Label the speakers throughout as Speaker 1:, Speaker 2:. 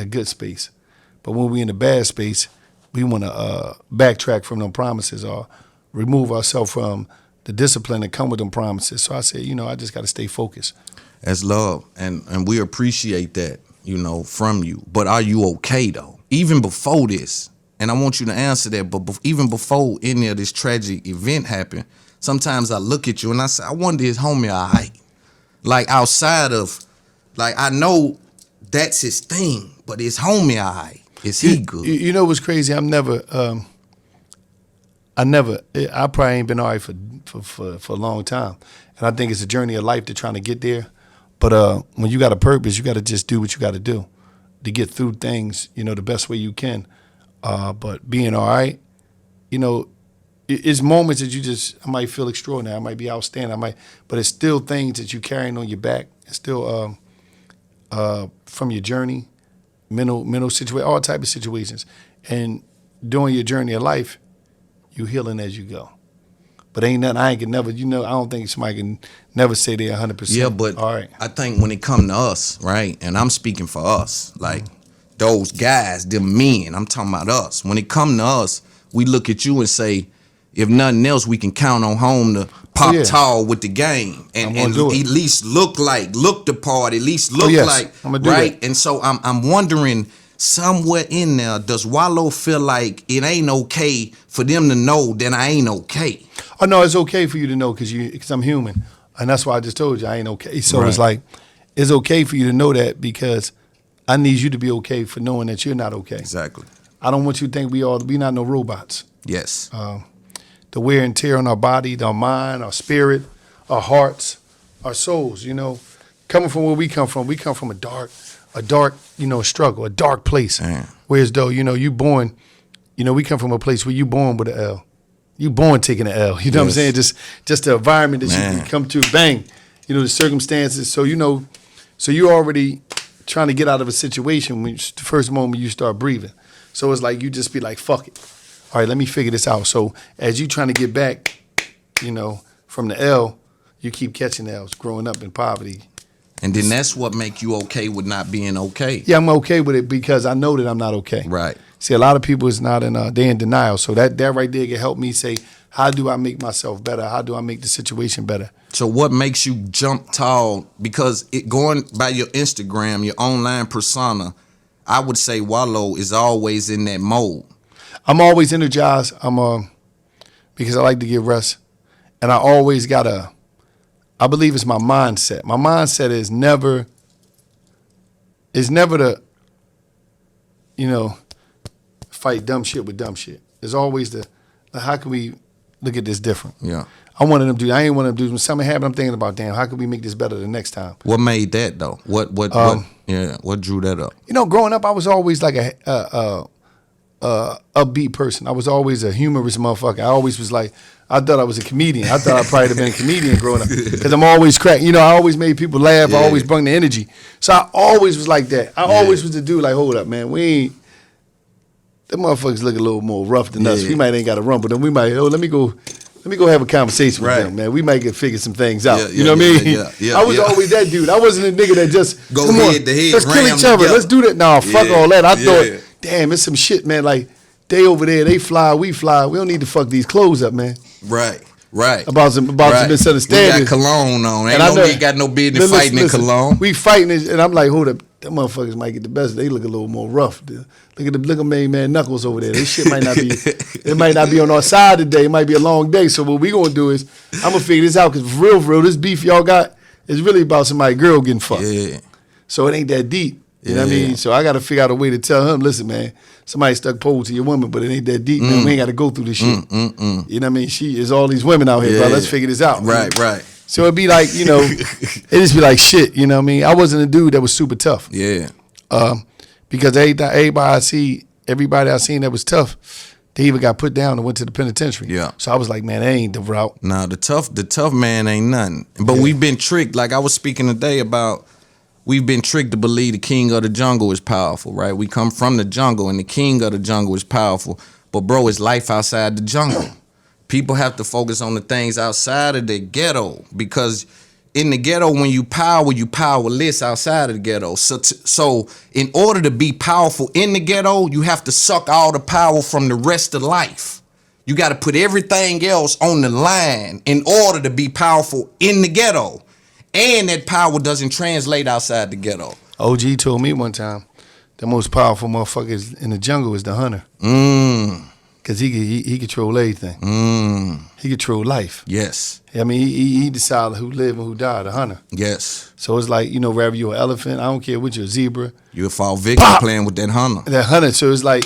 Speaker 1: a good space. But when we in a bad space, we want to backtrack from them promises or remove ourselves from the discipline that come with them promises. So I said, I just got to stay focused.
Speaker 2: That's love, and we appreciate that, from you. But are you okay, though? Even before this, and I want you to answer that, but even before any of this tragic event happened, sometimes I look at you and I say, I wonder is homie all right? Like outside of, like I know that's his thing, but is homie all right? Is he good?
Speaker 1: You know what's crazy? I probably ain't been all right for a long time. And I think it's a journey of life to trying to get there. But when you got a purpose, you got to just do what you got to do to get through things, the best way you can. But being all right, it's moments that I might feel extraordinary. I might be outstanding. But it's still things that you're carrying on your back. It's still from your journey, mental situation, all type of situations. And during your journey of life, you healing as you go. But ain't nothing, I don't think somebody can never say they're 100%.
Speaker 2: Yeah, but
Speaker 1: all right.
Speaker 2: I think when it come to us, right, and I'm speaking for us, like those guys, them men, I'm talking about us. When it come to us, we look at you and say, if nothing else, we can count on home to pop tall with the game and at least look the part, at least look like, right? And so I'm wondering, somewhere in there, does Wallo feel like it ain't okay for them to know that I ain't okay?
Speaker 1: Oh, no, it's okay for you to know because I'm human. And that's why I just told you I ain't okay. So It's like, it's okay for you to know that because I need you to be okay for knowing that you're not okay.
Speaker 2: Exactly.
Speaker 1: I don't want you to think we not no robots.
Speaker 2: Yes.
Speaker 1: The wear and tear on our body, our mind, our spirit, our hearts, our souls, coming from where we come from a dark, struggle, a dark place.
Speaker 2: Man.
Speaker 1: Whereas though, you born, we come from a place where you born with an L. You born taking an L. You know what I'm saying? Just the environment that you come to, bang, the circumstances. So, so you already trying to get out of a situation when the first moment you start breathing. So it's like you just be like, fuck it. All right, let me figure this out. So as you trying to get back, from the L, you keep catching L's, growing up in poverty.
Speaker 2: And then that's what make you okay with not being okay.
Speaker 1: Yeah, I'm okay with it because I know that I'm not okay.
Speaker 2: Right.
Speaker 1: See, a lot of people is not they're in denial. So that right there can help me say, how do I make myself better? How do I make the situation better?
Speaker 2: So what makes you jump tall? Because going by your Instagram, your online persona, I would say Wallo is always in that mode.
Speaker 1: I'm always energized. Because I like to get rest. And I always I believe it's my mindset. My mindset is never to, fight dumb shit with dumb shit. It's always how can we look at this different?
Speaker 2: Yeah.
Speaker 1: I ain't one of them dudes. When something happened, I'm thinking about, damn, how can we make this better the next time?
Speaker 2: What made that though? What drew that up?
Speaker 1: Growing up, I was always like a upbeat person. I was always a humorous motherfucker. I always was like, I thought I was a comedian. I thought I probably have been a comedian growing up because I'm always cracking. I always made people laugh. I always brought the energy. So I always was like that. I always was the dude like, hold up, man. Them motherfuckers look a little more rough than us. We might ain't got to run, but then we might, let me go have a conversation with them, man. We might get figure some things out. You know what I mean? I was always that dude. I wasn't a nigga that just
Speaker 2: go head to head.
Speaker 1: Let's kill each other. Let's do that. No, fuck all that. I thought, damn, it's some shit, man. Like they over there, they fly, we fly. We don't need to fuck these clothes up, man.
Speaker 2: Right.
Speaker 1: About some misunderstanding.
Speaker 2: We got cologne on. Ain't got no business fighting in cologne.
Speaker 1: We fighting it, and I'm like, hold up. Them motherfuckers might get the best. They look a little more rough. Look at main man Knuckles over there. This shit might not be. It might not be on our side today. It might be a long day. So what we gonna do is I'm gonna figure this out because for real, this beef y'all got is really about somebody's girl getting fucked. Yeah. So it ain't that deep. You know what I mean? So I got to figure out a way to tell him, listen, man, somebody stuck pole to your woman, but it ain't that deep, man. We ain't got to go through this shit. You know what I mean? She is all these women out here, bro. Let's figure this out.
Speaker 2: Right.
Speaker 1: So it'd be like, it just be like shit, you know what I mean? I wasn't a dude that was super tough.
Speaker 2: Yeah.
Speaker 1: Because everybody I seen that was tough, they even got put down and went to the penitentiary.
Speaker 2: Yeah.
Speaker 1: So I was like, man, that ain't the route.
Speaker 2: Nah, the tough man ain't nothing. But we've been tricked. Like I was speaking today about, we've been tricked to believe the king of the jungle is powerful, right? We come from the jungle and the king of the jungle is powerful. But bro, it's life outside the jungle. People have to focus on the things outside of the ghetto because in the ghetto, when you powerless outside of the ghetto. So in order to be powerful in the ghetto, you have to suck all the power from the rest of life. You got to put everything else on the line in order to be powerful in the ghetto. And that power doesn't translate outside the ghetto.
Speaker 1: OG told me one time, the most powerful motherfuckers in the jungle is the hunter. Cause he control everything. He control life.
Speaker 2: Yes.
Speaker 1: I mean, he decide who live and who die. The hunter.
Speaker 2: Yes.
Speaker 1: So it's like, wherever you're an elephant, I don't care what you're, a zebra.
Speaker 2: You'll fall victim playing with that hunter.
Speaker 1: That hunter. So it's like,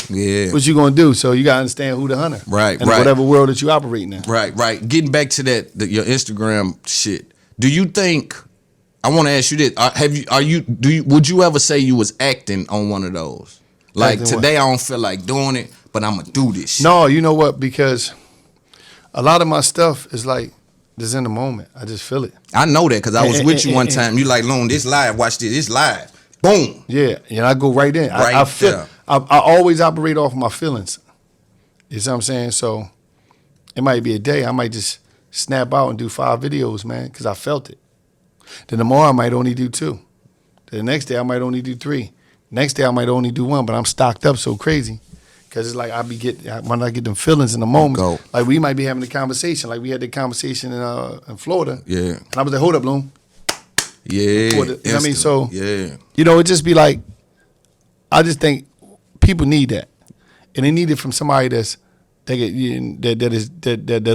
Speaker 1: what you gonna do? So you gotta understand who the hunter.
Speaker 2: Right.
Speaker 1: And whatever world that you operate in.
Speaker 2: Right. Getting back to your Instagram shit. Do you think? I want to ask you this: would you ever say you was acting on one of those? Like
Speaker 1: Acting
Speaker 2: today, I don't feel like doing it, but I'm gonna do this shit.
Speaker 1: No, you know what? Because a lot of my stuff is like just in the moment. I just feel it.
Speaker 2: I know that because I was with you one time. You like, Loon, this live. Watch this. It's live. Boom.
Speaker 1: Yeah, and I go right in.
Speaker 2: Right
Speaker 1: I feel.
Speaker 2: there.
Speaker 1: I always operate off my feelings. You see what I'm saying? So it might be a day I might just snap out and do 5 videos, man, because I felt it. Then tomorrow I might only do 2. Then the next day I might only do 3. Next day I might only do 1, but I'm stocked up so crazy. Cause it's like when I get them feelings in the moment, like we might be having a conversation, like we had the conversation in Florida.
Speaker 2: Yeah.
Speaker 1: And I was like, hold up, Loon.
Speaker 2: Yeah.
Speaker 1: You know what I mean? So
Speaker 2: yeah.
Speaker 1: it just be like, I just think people need that, and they need it from somebody that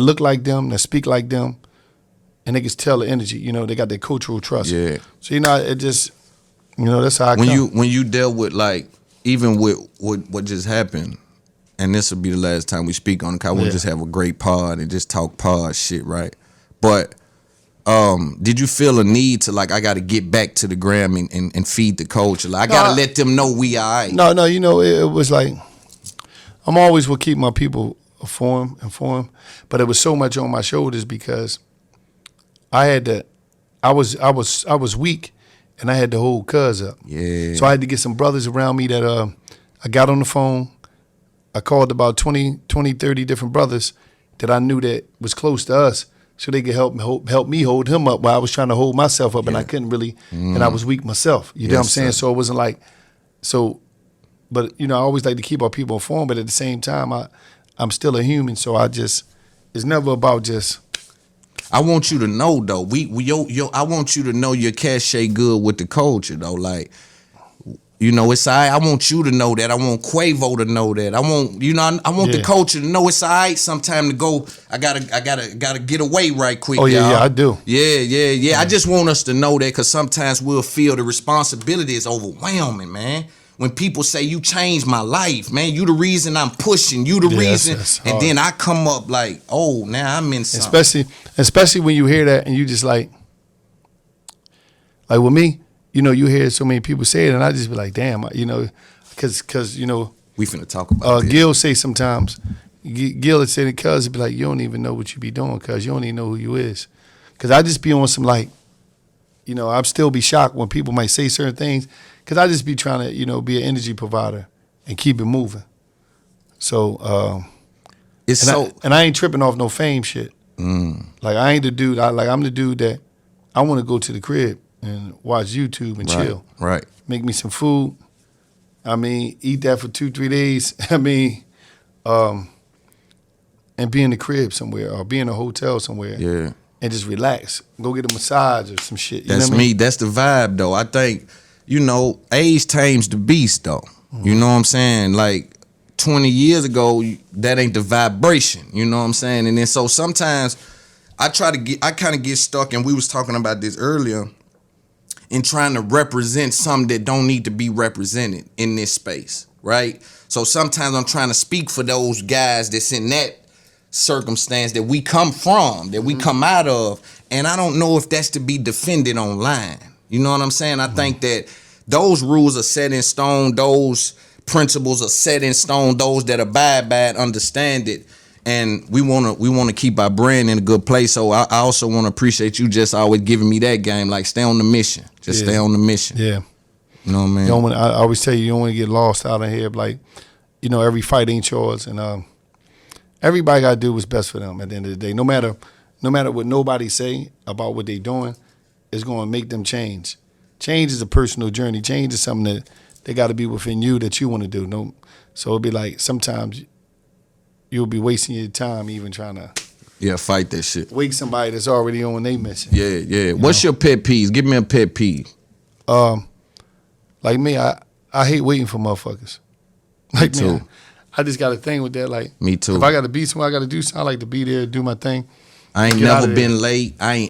Speaker 1: look like them, that speak like them, and they can tell the energy. They got that cultural trust.
Speaker 2: Yeah.
Speaker 1: So it just, that's how I come.
Speaker 2: When you dealt with even with what just happened. And this will be the last time we speak on it. Cause I want to just have a great pod and just talk pod shit, right? But did you feel a need to I got to get back to the gram and feed the culture? I got to let them know we all right.
Speaker 1: No, it was like I'm always will keep my people informed, but it was so much on my shoulders because I was weak and I had to hold cuz up.
Speaker 2: Yeah.
Speaker 1: So I had to get some brothers around me that I got on the phone. I called about 20, 30 different brothers that I knew that was close to us so they could help me hold him up while I was trying to hold myself up and I couldn't really, and I was weak myself. You know what I'm saying? So it wasn't like, but I always like to keep our people informed, but at the same time, I'm still a human, so it's never about just.
Speaker 2: I want you to know though, I want you to know your cachet good with the culture though, it's all right. I want you to know that. I want Quavo to know that. I want, I want the culture to know it's all right. Sometime to go. I gotta get away right quick.
Speaker 1: Oh yeah,
Speaker 2: y'all.
Speaker 1: yeah, I do.
Speaker 2: Yeah. I just want us to know that because sometimes we'll feel the responsibility is overwhelming, man. When people say you changed my life, man, you the reason I'm pushing. You the reason, and then I come up like, oh, now I'm in something.
Speaker 1: Especially when you hear that and you just like with me. You hear so many people say it, and I just be like, damn, because
Speaker 2: we finna talk about this.
Speaker 1: Gil say sometimes, Gil would say to cuz, be like, you don't even know what you be doing, cuz you don't even know who you is. Because I just be on some I'd still be shocked when people might say certain things, because I just be trying to, be an energy provider and keep it moving. So, I ain't tripping off no fame shit. Like I ain't the dude, I'm the dude that I want to go to the crib and watch YouTube and chill.
Speaker 2: Right.
Speaker 1: Make me some food. Eat that for 2-3 days. And be in the crib somewhere or be in a hotel somewhere.
Speaker 2: Yeah.
Speaker 1: And just relax. Go get a massage or some shit.
Speaker 2: That's me. That's the vibe though. I think, age tames the beast though. Mm-hmm. You know what I'm saying? 20 years ago, that ain't the vibration. You know what I'm saying? And then so sometimes I kind of get stuck, and we was talking about this earlier, in trying to represent something that don't need to be represented in this space, right? So sometimes I'm trying to speak for those guys that's in that circumstance that we come from, that we come out of, and I don't know if that's to be defended online. You know what I'm saying? I think that those rules are set in stone, those principles are set in stone, those that abide by it understand it. And we wanna keep our brand in a good place. So I also want to appreciate you just always giving me that game. Stay on the mission. Just stay on the mission.
Speaker 1: Yeah.
Speaker 2: You know what I mean?
Speaker 1: I always tell you don't want to get lost out of here. Every fight ain't yours, and everybody got to do what's best for them at the end of the day. No matter what nobody say about what they doing, is going to make them change. Change is a personal journey. Change is something that they got to be within you that you want to do. No, so it'll be like sometimes you'll be wasting your time even trying to
Speaker 2: fight that shit.
Speaker 1: wake somebody that's already on their mission.
Speaker 2: Yeah. What's your pet peeve? Give me a pet peeve.
Speaker 1: Like me, I hate waiting for motherfuckers. Like
Speaker 2: Me too.
Speaker 1: me, I just got a thing with that. Like
Speaker 2: Me too.
Speaker 1: If I got to be somewhere, I got to do something. I like to be there, do my thing.
Speaker 2: I ain't
Speaker 1: Get out
Speaker 2: never
Speaker 1: of there.
Speaker 2: been late. I ain't